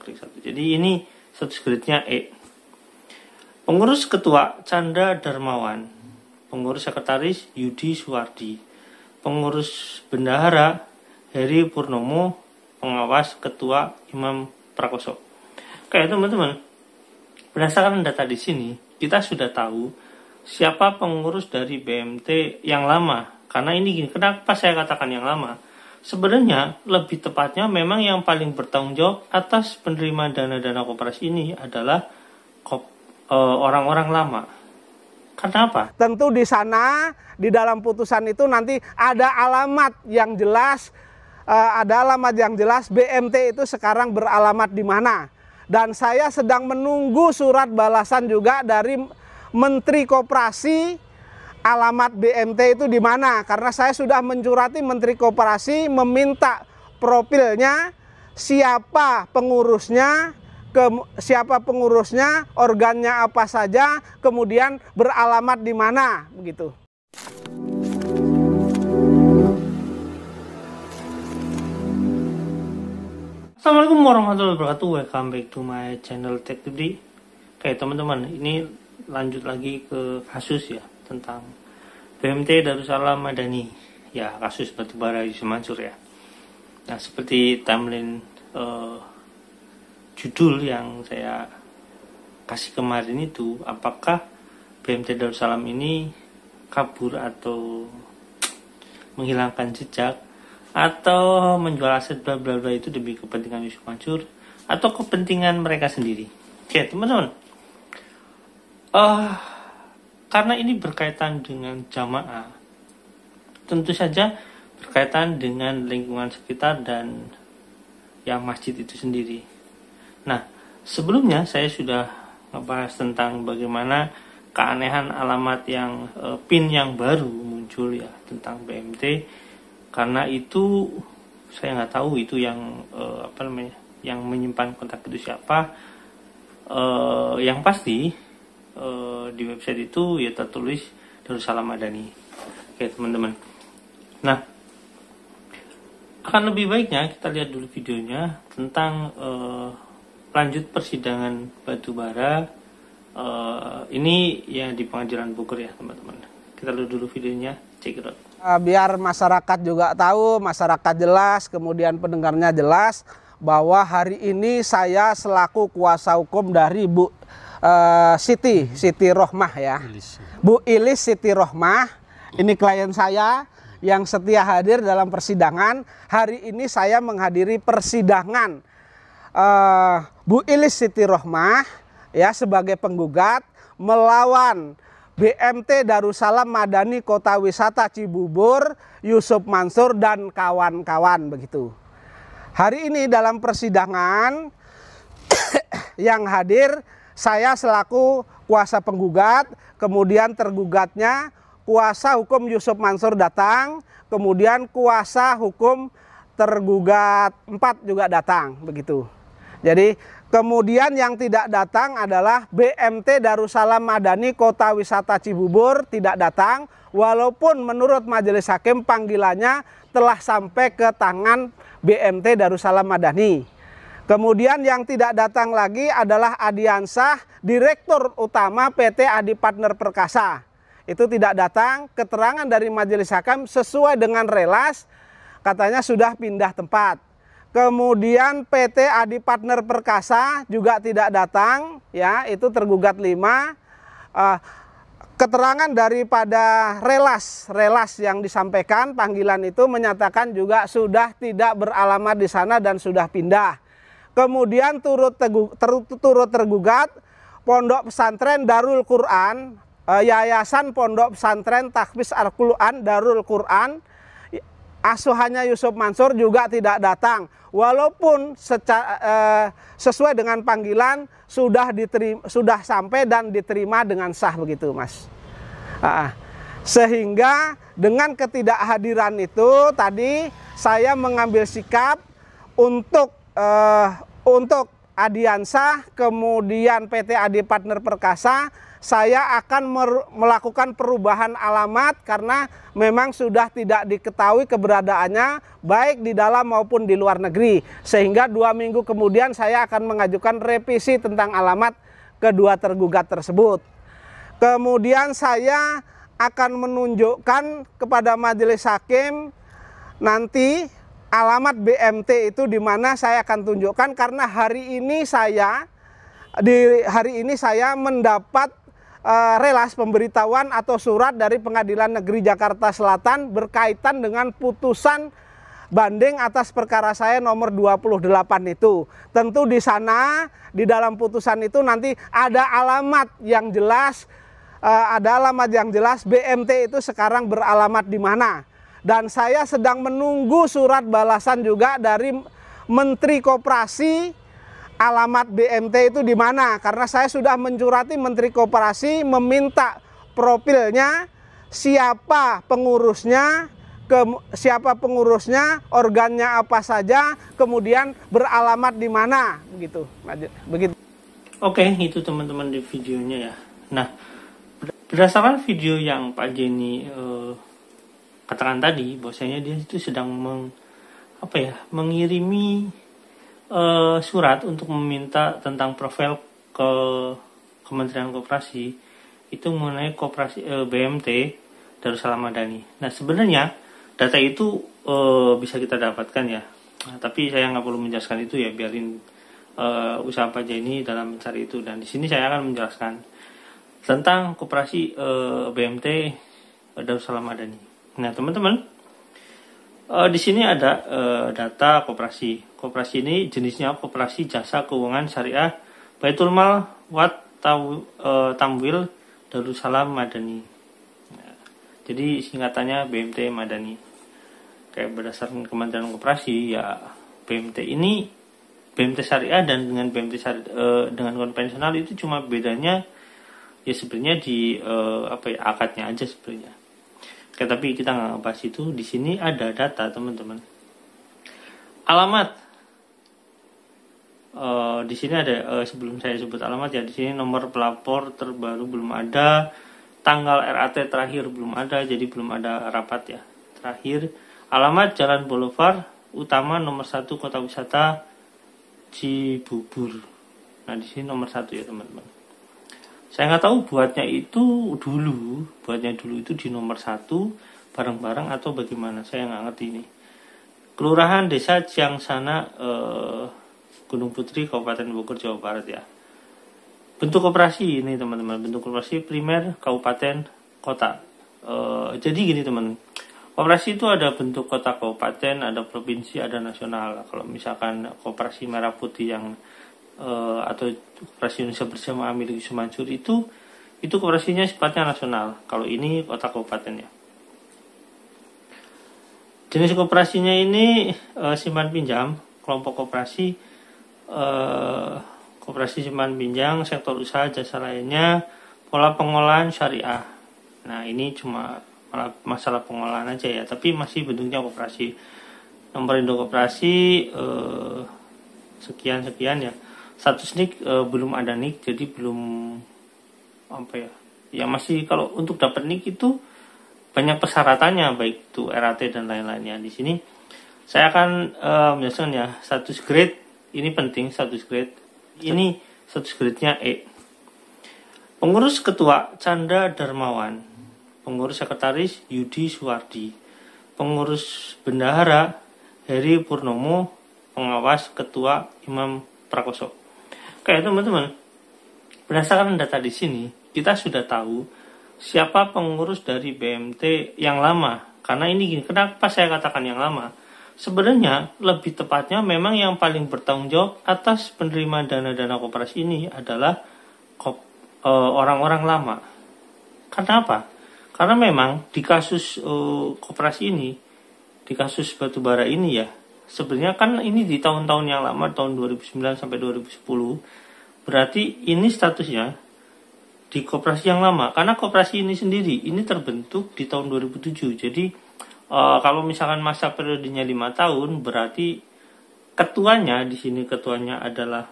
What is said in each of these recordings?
klik 1. Jadi ini subscribe-nya E. Pengurus ketua Chandra Darmawan, pengurus sekretaris Yudi Suwardi, pengurus bendahara Heri Purnomo, pengawas ketua Imam Prakoso. Oke teman-teman, berdasarkan data di sini kita sudah tahu siapa pengurus dari BMT yang lama. Karena ini gini, kenapa saya katakan yang lama? Sebenarnya lebih tepatnya memang yang paling bertanggung jawab atas penerimaan dana-dana koperasi ini adalah orang-orang lama. Karena apa? Tentu di sana, di dalam putusan itu nanti ada alamat yang jelas, BMT itu sekarang beralamat di mana. Dan saya sedang menunggu surat balasan juga dari Menteri Koperasi, alamat BMT itu di mana. Karena saya sudah mencurati Menteri Koperasi meminta profilnya, siapa pengurusnya, organnya apa saja, kemudian beralamat di mana, begitu. Assalamualaikum warahmatullahi wabarakatuh. Welcome back to my channel Tech Today. Oke teman-teman, ini lanjut lagi ke kasus ya tentang BMT Darussalam Madani. Ya, kasus batubara Yusuf Mansur ya. Nah, seperti timeline judul yang saya kasih kemarin itu, apakah BMT Darussalam ini kabur atau menghilangkan jejak atau menjual aset bla bla bla itu demi kepentingan Yusuf Mansur atau kepentingan mereka sendiri. Oke teman-teman, karena ini berkaitan dengan jamaah, tentu saja berkaitan dengan lingkungan sekitar dan yang masjid itu sendiri. Nah, sebelumnya saya sudah ngebahas tentang bagaimana keanehan alamat yang PIN yang baru muncul ya tentang BMT. Karena itu saya nggak tahu itu yang yang menyimpan kontak itu siapa. Yang pasti di website itu ya tertulis Darussalam Madani. Oke teman-teman. Nah, akan lebih baiknya kita lihat dulu videonya tentang lanjut persidangan batubara ini ya di Pengadilan Bogor ya teman-teman. Kita lihat dulu videonya, check it out. Biar masyarakat juga tahu, masyarakat jelas, kemudian pendengarnya jelas bahwa hari ini saya selaku kuasa hukum dari Bu Siti Rohmah ya. Bu Ilis Siti Rohmah, ini klien saya yang setia hadir dalam persidangan. Hari ini saya menghadiri persidangan Bu Ilis Siti Rohmah ya sebagai penggugat melawan BMT Darussalam Madani Kota Wisata Cibubur, Yusuf Mansur dan kawan-kawan begitu. Hari ini dalam persidangan yang hadir saya selaku kuasa penggugat, kemudian tergugatnya kuasa hukum Yusuf Mansur datang, kemudian kuasa hukum tergugat 4 juga datang begitu. Jadi kemudian yang tidak datang adalah BMT Darussalam Madani Kota Wisata Cibubur tidak datang, walaupun menurut majelis hakim panggilannya telah sampai ke tangan BMT Darussalam Madani. Kemudian yang tidak datang lagi adalah Adiansah, Direktur Utama PT Adi Partner Perkasa. Itu tidak datang, keterangan dari majelis hakim sesuai dengan relas, katanya sudah pindah tempat. Kemudian PT Adi Partner Perkasa juga tidak datang, ya itu tergugat 5. Keterangan daripada relas yang disampaikan panggilan itu menyatakan juga sudah tidak beralamat di sana dan sudah pindah. Kemudian turut tergugat Pondok Pesantren Darul Quran, Yayasan Pondok Pesantren Tahfiz Al-Quran Darul Quran, asuhannya Yusuf Mansur juga tidak datang. Walaupun sesuai dengan panggilan sudah sampai dan diterima dengan sah begitu, Mas. Sehingga dengan ketidakhadiran itu tadi saya mengambil sikap untuk Adiansah, kemudian PT Adi Partner Perkasa, saya akan melakukan perubahan alamat karena memang sudah tidak diketahui keberadaannya baik di dalam maupun di luar negeri. Sehingga 2 minggu kemudian saya akan mengajukan revisi tentang alamat kedua tergugat tersebut. Kemudian saya akan menunjukkan kepada majelis hakim nanti alamat BMT itu di mana saya akan tunjukkan, karena hari ini saya mendapat relas pemberitahuan atau surat dari Pengadilan Negeri Jakarta Selatan berkaitan dengan putusan banding atas perkara saya nomor 28 itu. Tentu di sana di dalam putusan itu nanti ada alamat yang jelas, BMT itu sekarang beralamat di mana. Dan saya sedang menunggu surat balasan juga dari Menteri Koperasi alamat BMT itu di mana. Karena saya sudah mencurati Menteri Koperasi meminta profilnya, siapa pengurusnya, organnya apa saja, kemudian beralamat di mana, begitu. Oke, itu teman-teman di videonya ya. Nah, berdasarkan video yang Pak Jenny katakan tadi, bahwasanya dia itu sedang mengirimi surat untuk meminta tentang profil ke Kementerian Koperasi itu mengenai koperasi BMT Darussalam Madani. Nah, sebenarnya data itu bisa kita dapatkan ya. Nah, tapi saya nggak perlu menjelaskan itu ya, biarin usaha Pak Jenny dalam mencari itu. Dan di sini saya akan menjelaskan tentang koperasi BMT Darussalam Madani. Nah, teman-teman, di sini ada data koperasi. Koperasi ini jenisnya koperasi jasa keuangan syariah Baitul Mal Wat Tamwil Darussalam Madani. Nah, jadi singkatannya BMT Madani. Kayak berdasarkan Kementerian Koperasi ya, BMT ini BMT syariah dan dengan BMT dengan konvensional itu cuma bedanya ya sebenarnya di akadnya aja sebenarnya. Oke, tapi kita nggak bahas itu. Di sini ada data teman-teman. Alamat. Di sini ada sebelum saya sebut alamat ya, di sini nomor pelapor terbaru belum ada, tanggal RAT terakhir belum ada, jadi belum ada rapat ya. Terakhir, alamat Jalan Boulevard Utama nomor 1 Kota Wisata Cibubur. Nah, di sini nomor 1 ya teman-teman. Saya nggak tahu buatnya dulu itu di nomor 1 bareng-bareng atau bagaimana, saya nggak ngerti ini. Kelurahan Desa Ciangsana, Gunung Putri, Kabupaten Bogor, Jawa Barat ya. Bentuk koperasi ini teman-teman, bentuk koperasi primer kabupaten kota. Jadi gini teman, koperasi itu ada bentuk kota kabupaten, ada provinsi, ada nasional. Kalau misalkan koperasi merah putih yang atau koperasi Indonesia Bersama milik Yusuf Mansur itu koperasinya sifatnya nasional. Kalau ini kota kabupaten ya. Jenis koperasinya ini simpan pinjam, kelompok koperasi, koperasi simpan pinjam, sektor usaha, jasa lainnya, pola pengolahan syariah. Nah, ini cuma masalah pengolahan aja ya, tapi masih bentuknya koperasi. Nomor induk koperasi sekian ya. Status NIK belum ada NIK, jadi belum ya masih, kalau untuk dapat NIK itu banyak persyaratannya, baik itu RAT dan lain-lainnya. Di sini saya akan menjelaskan ya, status grade ini penting. Status grade ini status grade-nya E. Pengurus ketua Canda Darmawan, pengurus sekretaris Yudi Suwardi, pengurus bendahara Heri Purnomo, pengawas ketua Imam Prakoso. Oke teman-teman, berdasarkan data di sini kita sudah tahu siapa pengurus dari BMT yang lama. Karena ini gini, kenapa saya katakan yang lama? Sebenarnya lebih tepatnya memang yang paling bertanggung jawab atas penerimaan dana-dana koperasi ini adalah orang-orang lama. Karena apa? Karena memang di kasus koperasi ini, di kasus batubara ini ya, sebenarnya kan ini di tahun-tahun yang lama, tahun 2009 sampai 2010. Berarti ini statusnya di koperasi yang lama. Karena koperasi ini sendiri ini terbentuk di tahun 2007. Jadi kalau misalkan masa periodenya 5 tahun, berarti ketuanya di sini, ketuanya adalah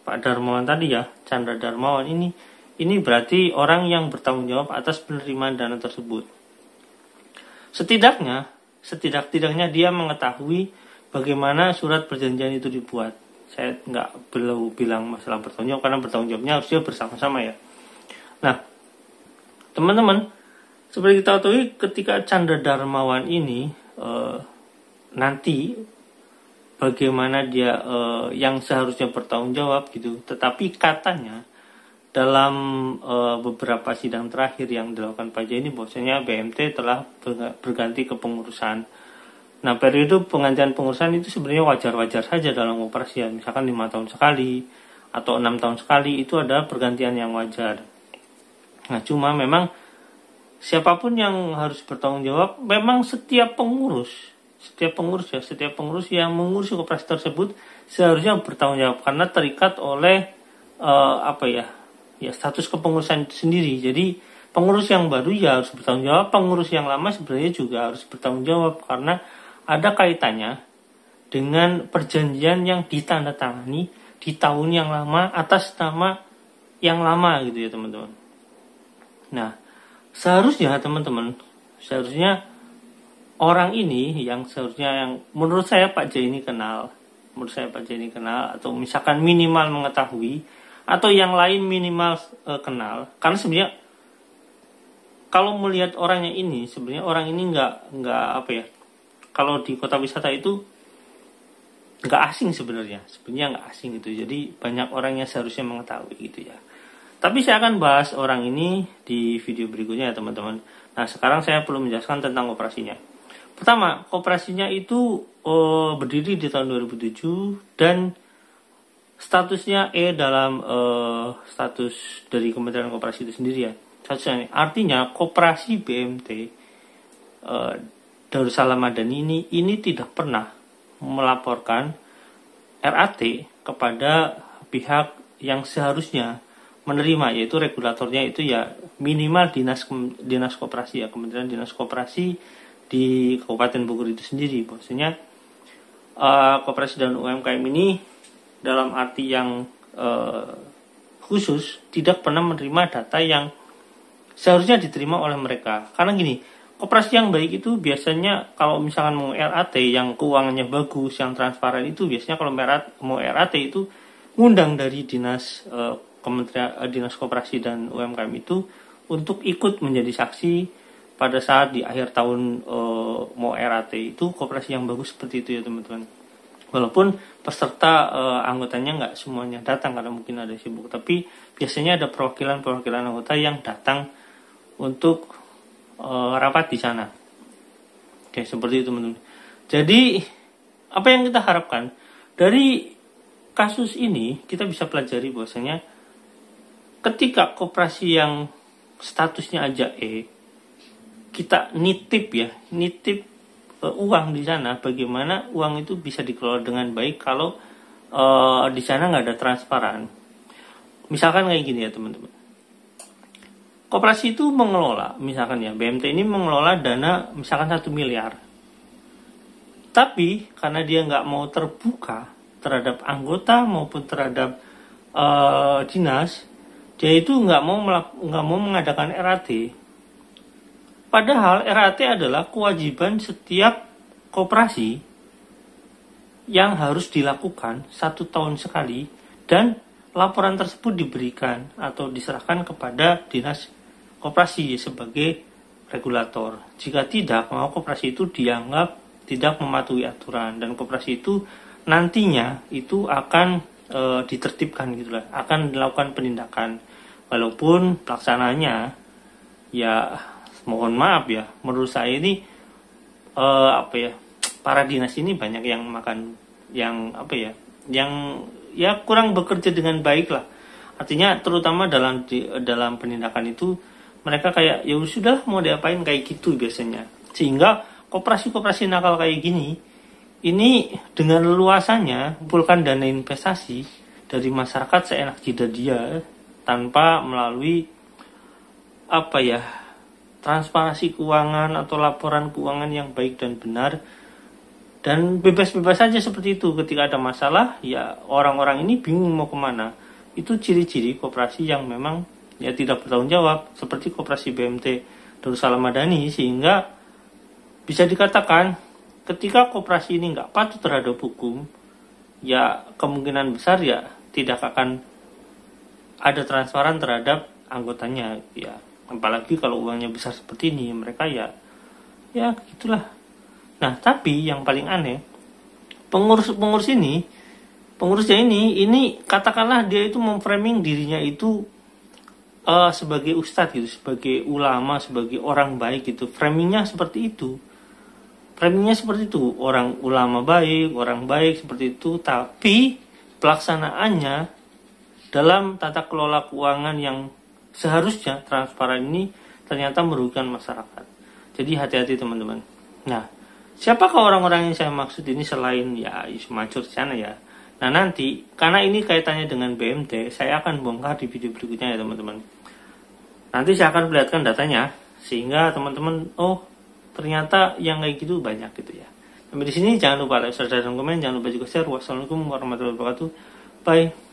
Pak Darmawan tadi ya, Chandra Darmawan ini berarti orang yang bertanggung jawab atas penerimaan dana tersebut. Setidak-tidaknya dia mengetahui bagaimana surat perjanjian itu dibuat. Saya nggak perlu bilang masalah bertanggung jawab, karena bertanggung jawabnya harusnya bersama-sama ya. Nah, teman-teman, seperti kita tahu, ketika Chandra Darmawan ini nanti bagaimana dia yang seharusnya bertanggung jawab gitu, tetapi katanya dalam beberapa sidang terakhir yang dilakukan Pak Jaya ini, bahwasanya BMT telah berganti kepengurusan. Nah, periode penggantian pengurusan itu sebenarnya wajar-wajar saja dalam operasi ya. Misalkan 5 tahun sekali atau 6 tahun sekali, itu ada pergantian yang wajar. Nah, cuma memang siapapun yang harus bertanggung jawab, memang setiap pengurus yang mengurusi koperasi tersebut seharusnya bertanggung jawab, karena terikat oleh status kepengurusan itu sendiri. Jadi pengurus yang baru ya harus bertanggung jawab, pengurus yang lama sebenarnya juga harus bertanggung jawab, karena ada kaitannya dengan perjanjian yang ditandatangani di tahun yang lama atas nama yang lama gitu ya teman-teman. Nah, seharusnya orang ini yang menurut saya Pak Jaya ini kenal, atau misalkan minimal mengetahui, atau yang lain minimal kenal, karena sebenarnya kalau melihat orangnya ini, sebenarnya orang ini nggak kalau di kota wisata itu nggak asing sebenarnya nggak asing gitu. Jadi banyak orang yang seharusnya mengetahui gitu ya. Tapi saya akan bahas orang ini di video berikutnya ya teman-teman. Nah, sekarang saya perlu menjelaskan tentang operasinya. Pertama, operasinya itu berdiri di tahun 2007 dan statusnya dalam status dari Kementerian Koperasi itu sendiri ya. Statusnya artinya koperasi BMT Darussalam Madani ini tidak pernah melaporkan RAT kepada pihak yang seharusnya menerima, yaitu regulatornya itu ya minimal dinas koperasi ya, Kementerian Dinas Koperasi di Kabupaten Bogor itu sendiri. Bahwasanya koperasi dan UMKM ini dalam arti yang khusus tidak pernah menerima data yang seharusnya diterima oleh mereka. Karena gini, koperasi yang baik itu biasanya kalau misalkan mau RAT yang keuangannya bagus, yang transparan, itu biasanya kalau mau RAT itu ngundang dari dinas Kementerian Dinas Koperasi dan UMKM itu untuk ikut menjadi saksi pada saat di akhir tahun mau RAT. Itu koperasi yang bagus seperti itu ya teman-teman. Walaupun peserta anggotanya nggak semuanya datang karena mungkin ada sibuk, tapi biasanya ada perwakilan anggota yang datang untuk rapat di sana. Oke, seperti itu teman-teman. Jadi apa yang kita harapkan dari kasus ini, kita bisa pelajari bahwasanya ketika koperasi yang statusnya aja kita nitip uang di sana, bagaimana uang itu bisa dikelola dengan baik kalau di sana nggak ada transparan. Misalkan kayak gini ya teman-teman. Koperasi itu mengelola, misalkan ya, BMT ini mengelola dana misalkan 1 miliar. Tapi karena dia nggak mau terbuka terhadap anggota maupun terhadap dinas, dia itu nggak mau mengadakan RAT. Padahal RAT adalah kewajiban setiap koperasi yang harus dilakukan 1 tahun sekali, dan laporan tersebut diberikan atau diserahkan kepada dinas koperasi sebagai regulator. Jika tidak, maka koperasi itu dianggap tidak mematuhi aturan, dan koperasi itu nantinya itu akan ditertibkan gitulah, akan dilakukan penindakan. Walaupun pelaksananya ya mohon maaf ya, menurut saya ini para dinas ini banyak yang kurang bekerja dengan baik lah. Artinya terutama dalam penindakan itu mereka kayak ya sudah mau diapain kayak gitu biasanya. Sehingga koperasi-koperasi nakal kayak gini ini dengan leluasannya kumpulkan dana investasi dari masyarakat seenak jidat dia tanpa melalui transparansi keuangan atau laporan keuangan yang baik dan benar. Dan bebas-bebas saja seperti itu. Ketika ada masalah, ya orang-orang ini bingung mau kemana. Itu ciri-ciri koperasi yang memang ya tidak bertanggung jawab, seperti koperasi BMT Darussalam Madani, sehingga bisa dikatakan ketika koperasi ini nggak patuh terhadap hukum, ya kemungkinan besar ya tidak akan ada transparan terhadap anggotanya, ya. Apalagi kalau uangnya besar seperti ini, mereka ya gitulah. Nah, tapi yang paling aneh, pengurusnya ini katakanlah dia itu memframing dirinya itu sebagai ustadz gitu, sebagai ulama, sebagai orang baik gitu. Framingnya seperti itu. Orang ulama baik, orang baik seperti itu, tapi pelaksanaannya dalam tata kelola keuangan yang seharusnya transparan ini ternyata merugikan masyarakat. Jadi hati-hati teman-teman. Nah, siapakah orang-orang yang saya maksud ini selain ya Ismacur sana ya. Nah nanti, karena ini kaitannya dengan BMT, saya akan bongkar di video berikutnya ya teman-teman. Nanti saya akan perlihatkan datanya, sehingga teman-teman, oh ternyata yang kayak gitu banyak gitu ya. Sampai di sini jangan lupa like, share, dan komen, jangan lupa juga share. Wassalamualaikum warahmatullahi wabarakatuh. Bye.